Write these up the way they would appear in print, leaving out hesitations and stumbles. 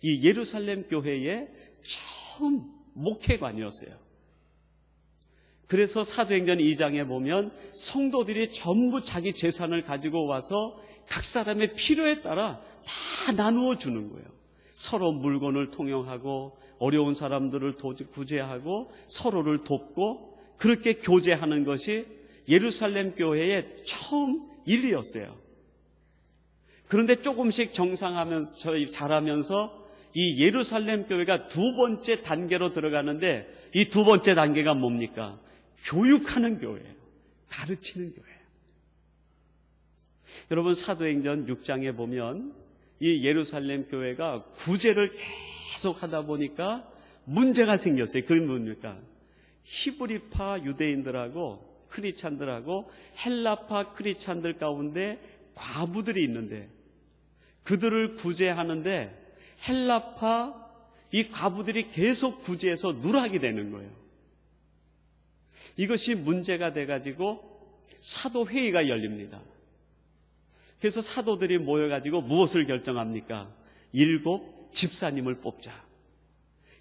이 예루살렘 교회의 처음 목회관이었어요. 그래서 사도행전 2장에 보면 성도들이 전부 자기 재산을 가지고 와서 각 사람의 필요에 따라 다 나누어 주는 거예요. 서로 물건을 통용하고 어려운 사람들을 구제하고 서로를 돕고 그렇게 교제하는 것이 예루살렘 교회의 처음 일이었어요. 그런데 조금씩 정상하면서 자라면서 이 예루살렘 교회가 두 번째 단계로 들어가는데 이 두 번째 단계가 뭡니까? 교육하는 교회예요. 가르치는 교회예요. 여러분 사도행전 6장에 보면 이 예루살렘 교회가 구제를 계속 하다 보니까 문제가 생겼어요. 그게 뭡니까? 히브리파 유대인들하고 크리스찬들하고 헬라파 크리스찬들 가운데 과부들이 있는데 그들을 구제하는데 헬라파 이 과부들이 계속 구제해서 누락이 되는 거예요. 이것이 문제가 돼가지고 사도회의가 열립니다. 그래서 사도들이 모여가지고 무엇을 결정합니까? 7 집사님을 뽑자.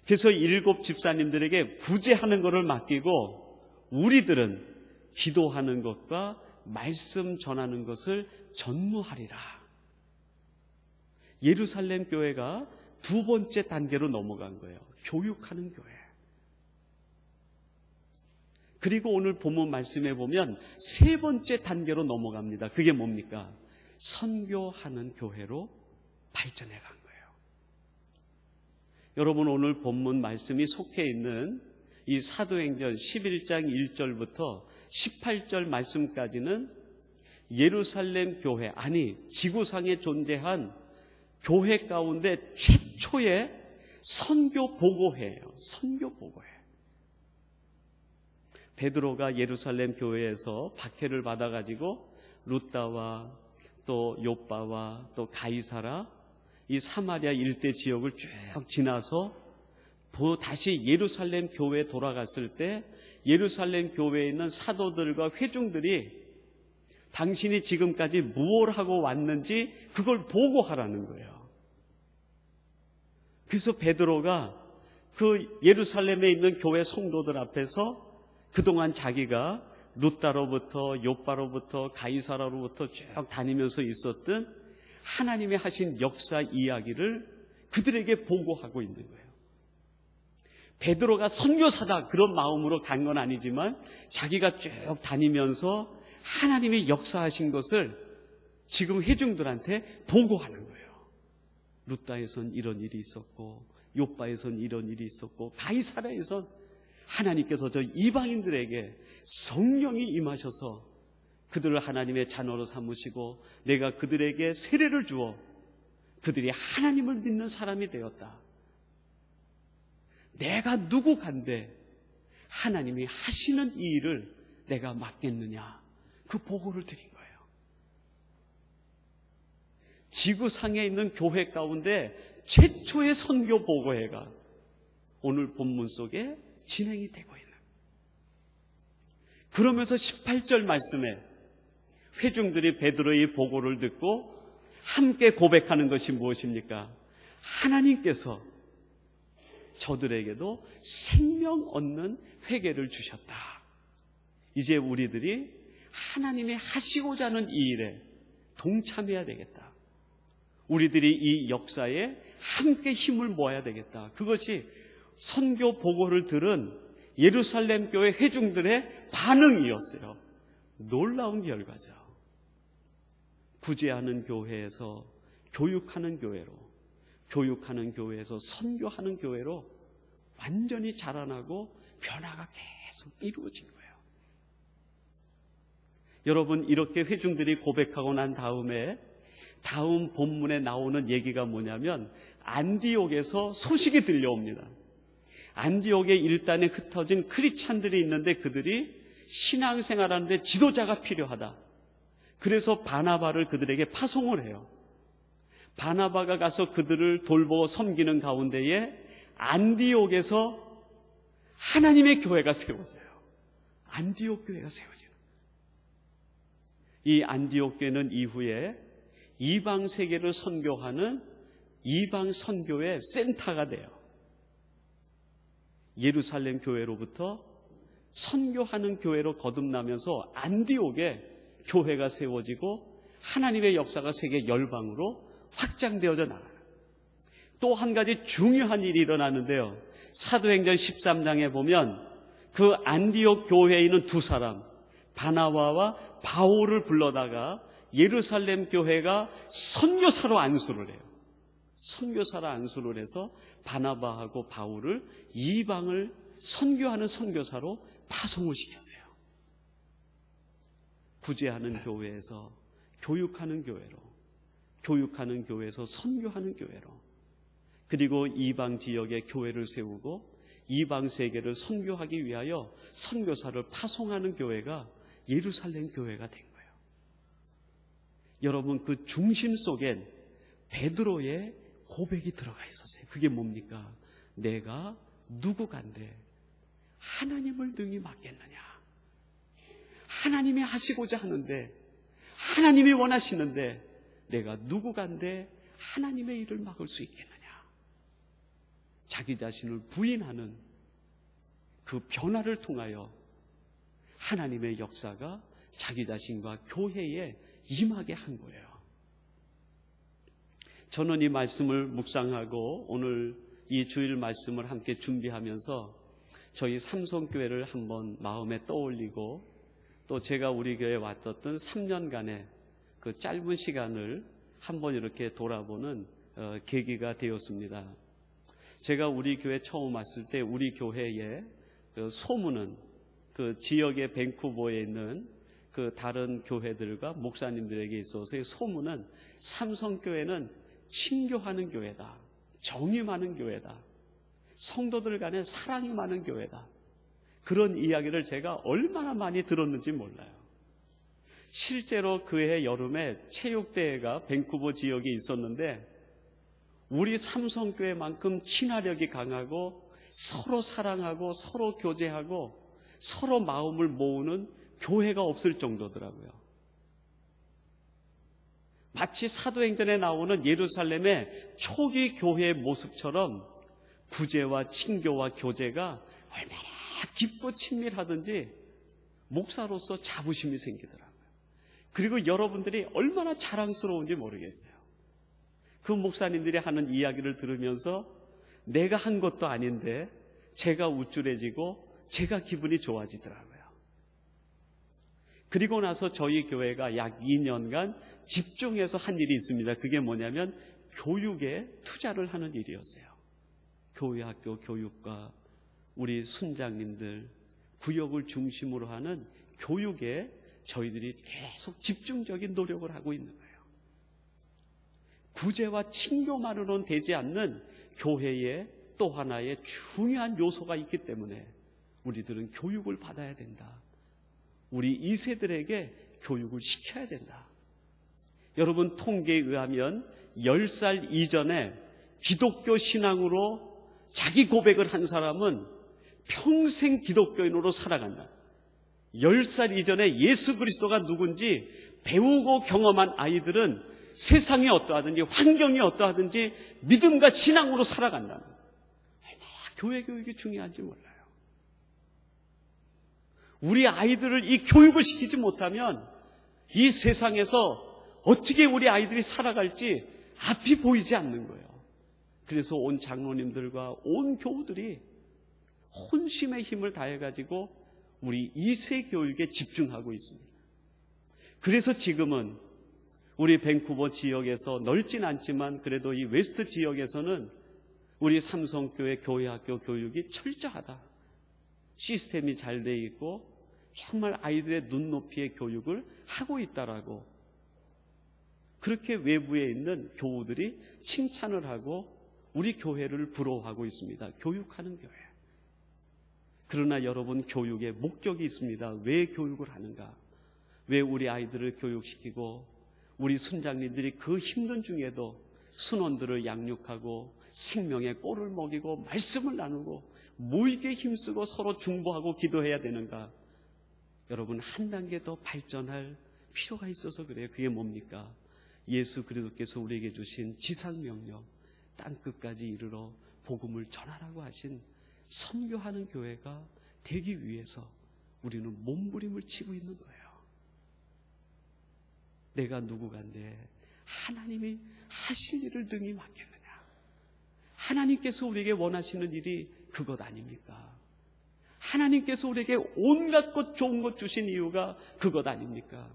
그래서 7 집사님들에게 구제하는 것을 맡기고 우리들은 기도하는 것과 말씀 전하는 것을 전무하리라. 예루살렘 교회가 두 번째 단계로 넘어간 거예요. 교육하는 교회. 그리고 오늘 본문 말씀에 보면 세 번째 단계로 넘어갑니다. 그게 뭡니까? 선교하는 교회로 발전해 간 거예요. 여러분 오늘 본문 말씀이 속해 있는 이 사도행전 11장 1절부터 18절 말씀까지는 예루살렘 교회, 아니 지구상에 존재한 교회 가운데 최초의 선교 보고회예요. 선교 보고회. 베드로가 예루살렘 교회에서 박해를 받아가지고 루다와 또 요빠와 또 가이사라 이 사마리아 일대 지역을 쭉 지나서 다시 예루살렘 교회에 돌아갔을 때 예루살렘 교회에 있는 사도들과 회중들이 당신이 지금까지 무엇을 하고 왔는지 그걸 보고하라는 거예요. 그래서 베드로가 그 예루살렘에 있는 교회 성도들 앞에서 그동안 자기가 루다로부터 요빠로부터 가이사라로부터 쭉 다니면서 있었던 하나님의 하신 역사 이야기를 그들에게 보고하고 있는 거예요. 베드로가 선교사다 그런 마음으로 간 건 아니지만 자기가 쭉 다니면서 하나님이 역사하신 것을 지금 회중들한테 보고하는 거예요. 루다에선 이런 일이 있었고 요빠에선 이런 일이 있었고 가이사라에선 하나님께서 저 이방인들에게 성령이 임하셔서 그들을 하나님의 자녀로 삼으시고 내가 그들에게 세례를 주어 그들이 하나님을 믿는 사람이 되었다. 내가 누구 간데 하나님이 하시는 이 일을 내가 맡겠느냐, 그 보고를 드린 거예요. 지구상에 있는 교회 가운데 최초의 선교 보고회가 오늘 본문 속에 진행이 되고 있는. 그러면서 18절 말씀에 회중들이 베드로의 보고를 듣고 함께 고백하는 것이 무엇입니까? 하나님께서 저들에게도 생명 얻는 회개를 주셨다. 이제 우리들이 하나님이 하시고자 하는 이 일에 동참해야 되겠다. 우리들이 이 역사에 함께 힘을 모아야 되겠다. 그것이 선교 보고를 들은 예루살렘 교회 회중들의 반응이었어요. 놀라운 결과죠. 구제하는 교회에서 교육하는 교회로, 교육하는 교회에서 선교하는 교회로 완전히 자라나고 변화가 계속 이루어진 거예요. 여러분, 이렇게 회중들이 고백하고 난 다음에 다음 본문에 나오는 얘기가 뭐냐면 안디옥에서 소식이 들려옵니다. 안디옥에 일단에 흩어진 크리스찬들이 있는데 그들이 신앙생활하는데 지도자가 필요하다. 그래서 바나바를 그들에게 파송을 해요. 바나바가 가서 그들을 돌보고 섬기는 가운데에 안디옥에서 하나님의 교회가 세워져요. 안디옥 교회가 세워져요. 이 안디옥 교회는 이후에 이방 세계를 선교하는 이방 선교의 센터가 돼요. 예루살렘 교회로부터 선교하는 교회로 거듭나면서 안디옥에 교회가 세워지고 하나님의 역사가 세계 열방으로 확장되어져 나가요. 또 한 가지 중요한 일이 일어나는데요. 사도행전 13장에 보면 그 안디옥 교회에 있는 두 사람, 바나바와 바울을 불러다가 예루살렘 교회가 선교사로 안수를 해요. 선교사로 안수를 해서 바나바하고 바울을 이방을 선교하는 선교사로 파송을 시켰어요. 구제하는 교회에서 교육하는 교회로, 교육하는 교회에서 선교하는 교회로, 그리고 이방 지역에 교회를 세우고 이방 세계를 선교하기 위하여 선교사를 파송하는 교회가 예루살렘 교회가 된 거예요. 여러분, 그 중심 속엔 베드로의 고백이 들어가 있었어요. 그게 뭡니까? 내가 누구간데 하나님을 능히 맡겠느냐? 하나님이 하시고자 하는데, 하나님이 원하시는데 내가 누구간데 하나님의 일을 막을 수 있겠느냐? 자기 자신을 부인하는 그 변화를 통하여 하나님의 역사가 자기 자신과 교회에 임하게 한 거예요. 저는 이 말씀을 묵상하고 오늘 이 주일 말씀을 함께 준비하면서 저희 삼성교회를 한번 마음에 떠올리고 또 제가 우리 교회에 왔었던 3년간의 그 짧은 시간을 한번 이렇게 돌아보는 계기가 되었습니다. 제가 우리 교회 처음 왔을 때 우리 교회의 그 소문은 그 지역의 밴쿠버에 있는 그 다른 교회들과 목사님들에게 있어서의 소문은 삼성교회는 친교하는 교회다, 정이 많은 교회다, 성도들 간에 사랑이 많은 교회다, 그런 이야기를 제가 얼마나 많이 들었는지 몰라요. 실제로 그해 여름에 체육대회가 밴쿠버 지역에 있었는데 우리 삼성교회만큼 친화력이 강하고 서로 사랑하고 서로 교제하고 서로 마음을 모으는 교회가 없을 정도더라고요. 마치 사도행전에 나오는 예루살렘의 초기 교회의 모습처럼 구제와 친교와 교제가 얼마나 깊고 친밀하든지 목사로서 자부심이 생기더라고요. 그리고 여러분들이 얼마나 자랑스러운지 모르겠어요. 그 목사님들이 하는 이야기를 들으면서 내가 한 것도 아닌데 제가 우쭐해지고 제가 기분이 좋아지더라고요. 그리고 나서 저희 교회가 약 2년간 집중해서 한 일이 있습니다. 그게 뭐냐면 교육에 투자를 하는 일이었어요. 교회 학교 교육과 우리 순장님들 구역을 중심으로 하는 교육에 저희들이 계속 집중적인 노력을 하고 있는 거예요. 구제와 친교만으로는 되지 않는 교회의 또 하나의 중요한 요소가 있기 때문에 우리들은 교육을 받아야 된다. 우리 2세들에게 교육을 시켜야 된다. 여러분, 통계에 의하면 10살 이전에 기독교 신앙으로 자기 고백을 한 사람은 평생 기독교인으로 살아간다. 10살 이전에 예수 그리스도가 누군지 배우고 경험한 아이들은 세상이 어떠하든지 환경이 어떠하든지 믿음과 신앙으로 살아간다는 거예요. 얼마나 교회 교육이 중요한지 몰라요. 우리 아이들을 이 교육을 시키지 못하면 이 세상에서 어떻게 우리 아이들이 살아갈지 앞이 보이지 않는 거예요. 그래서 온 장로님들과 온 교우들이 혼심의 힘을 다해가지고 우리 2세 교육에 집중하고 있습니다. 그래서 지금은 우리 밴쿠버 지역에서 넓진 않지만 그래도 이 웨스트 지역에서는 우리 삼성교회 교회학교 교육이 철저하다. 시스템이 잘 돼 있고 정말 아이들의 눈높이의 교육을 하고 있다라고 그렇게 외부에 있는 교우들이 칭찬을 하고 우리 교회를 부러워하고 있습니다. 교육하는 교회. 그러나 여러분, 교육에 목적이 있습니다. 왜 교육을 하는가? 왜 우리 아이들을 교육시키고 우리 순장님들이 그 힘든 중에도 순원들을 양육하고 생명의 꼴을 먹이고 말씀을 나누고 모이게 힘쓰고 서로 중보하고 기도해야 되는가? 여러분, 한 단계 더 발전할 필요가 있어서 그래요. 그게 뭡니까? 예수 그리스도께서 우리에게 주신 지상명령, 땅끝까지 이르러 복음을 전하라고 하신 선교하는 교회가 되기 위해서 우리는 몸부림을 치고 있는 거예요. 내가 누구간데 하나님이 하실 일을 능히 맡겠느냐? 하나님께서 우리에게 원하시는 일이 그것 아닙니까? 하나님께서 우리에게 온갖 것 좋은 것 주신 이유가 그것 아닙니까?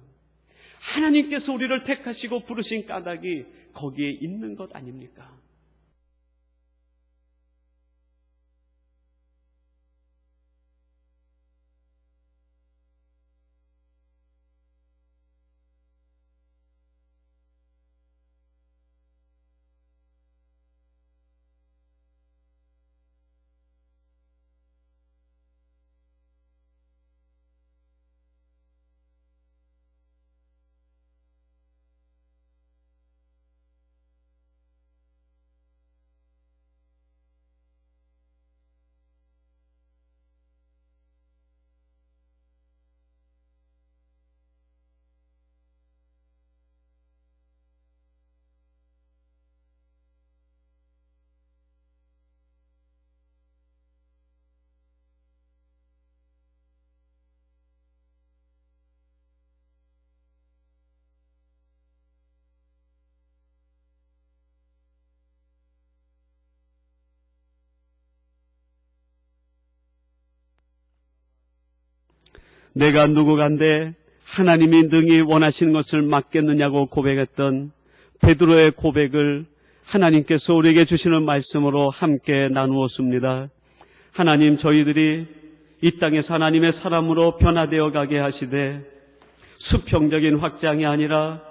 하나님께서 우리를 택하시고 부르신 까닭이 거기에 있는 것 아닙니까? 내가 누구간데 하나님이 능히 원하시는 것을 맡겠느냐고 고백했던 베드로의 고백을 하나님께서 우리에게 주시는 말씀으로 함께 나누었습니다. 하나님, 저희들이 이 땅에서 하나님의 사람으로 변화되어 가게 하시되 수평적인 확장이 아니라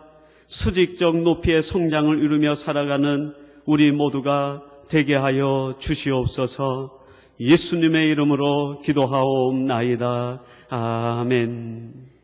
수직적 높이의 성장을 이루며 살아가는 우리 모두가 되게 하여 주시옵소서. 예수님의 이름으로 기도하옵나이다. 아멘.